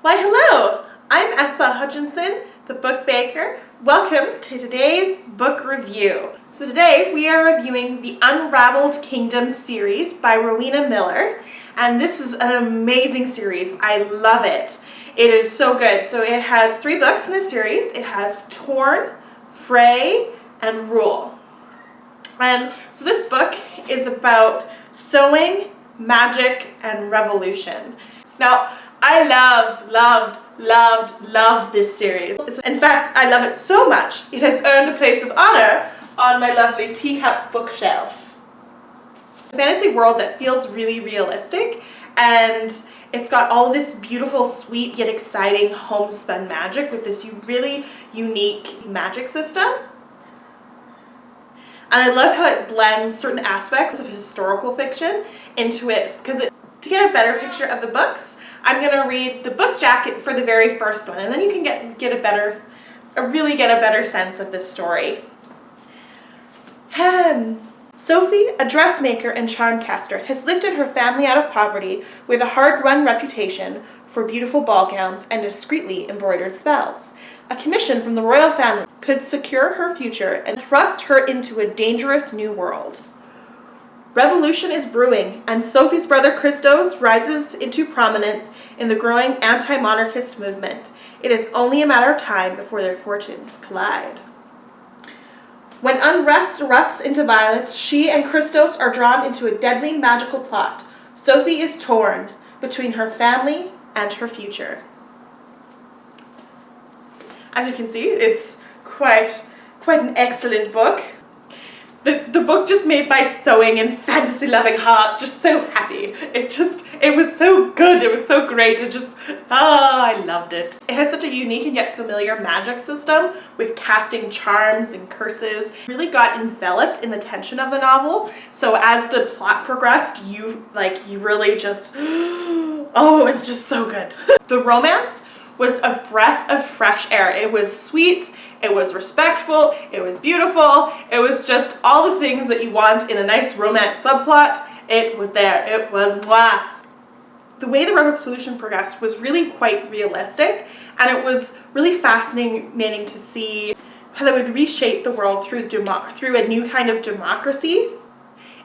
Why hello, I'm S.L.Hutchinson, the book baker. Welcome to today's book review. So today we are reviewing the Unraveled Kingdom series by Rowena Miller. And this is an amazing series. I love it. It is so good. So it has 3 books in this series. It has Torn, Fray, and Rule. And so this book is about sewing, magic, and revolution. Now, I loved this series. In fact, I love it so much, it has earned a place of honor on my lovely teacup bookshelf. A fantasy world that feels really realistic, and it's got all this beautiful, sweet, yet exciting homespun magic with this really unique magic system. And I love how it blends certain aspects of historical fiction into it, because to get a better picture of the books, I'm going to read the book jacket for the very first one, and then you can really get a better sense of this story. Sophie, a dressmaker and charm caster, has lifted her family out of poverty with a hard-run reputation for beautiful ball gowns and discreetly embroidered spells. A commission from the royal family could secure her future and thrust her into a dangerous new world. Revolution is brewing, and Sophie's brother Christos rises into prominence in the growing anti-monarchist movement. It is only a matter of time before their fortunes collide. When unrest erupts into violence, she and Christos are drawn into a deadly magical plot. Sophie is torn between her family and her future. As you can see, it's quite an excellent book. The book just made my sewing and fantasy-loving heart just so happy. It was so good, it was so great, I loved it. It had such a unique and yet familiar magic system with casting charms and curses. It really got enveloped in the tension of the novel, so as the plot progressed, you really just, oh, it was just so good. The romance was a breath of fresh air. It was sweet, it was respectful, it was beautiful, it was just all the things that you want in a nice romance subplot. It was there, it was mwah. The way the revolution progressed was really quite realistic, and it was really fascinating to see how they would reshape the world through a new kind of democracy.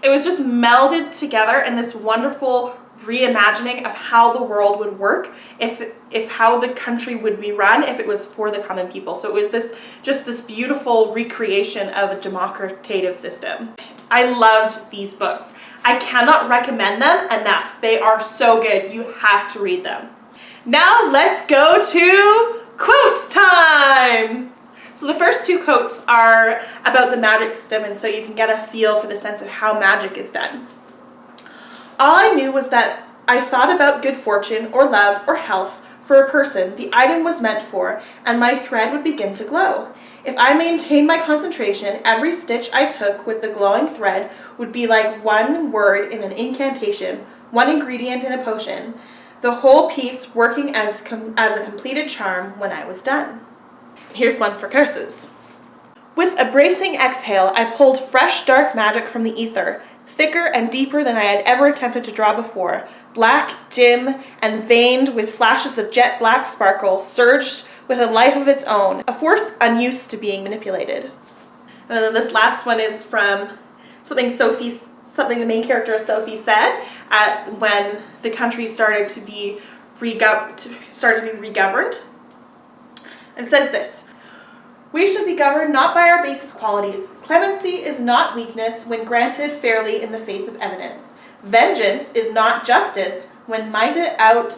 It was just melded together in this wonderful reimagining of how the world would work if how the country would be run if it was for the common people. So it was this beautiful recreation of a democratic system. I loved these books. I cannot recommend them enough. They are so good. You have to read them. Now let's go to quote time! So the first 2 quotes are about the magic system, and so you can get a feel for the sense of how magic is done. All I knew was that I thought about good fortune or love or health for a person the item was meant for, and my thread would begin to glow. If I maintained my concentration, every stitch I took with the glowing thread would be like one word in an incantation, one ingredient in a potion, the whole piece working as a completed charm when I was done. Here's one for curses. With a bracing exhale, I pulled fresh dark magic from the ether, thicker and deeper than I had ever attempted to draw before. Black, dim, and veined with flashes of jet black sparkle, surged with a life of its own, a force unused to being manipulated. And then this last one is from something the main character Sophie said when the country started to be regoverned. And it said this: "We should be governed not by our basest qualities. Clemency is not weakness when granted fairly in the face of evidence. Vengeance is not justice when meted out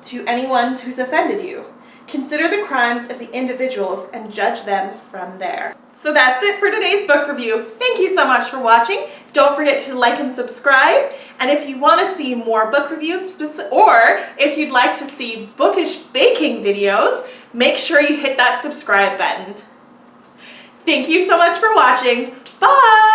to anyone who's offended you. Consider the crimes of the individuals and judge them from there." So that's it for today's book review. Thank you so much for watching. Don't forget to like and subscribe. And if you want to see more book reviews, or if you'd like to see bookish baking videos, make sure you hit that subscribe button. Thank you so much for watching. Bye!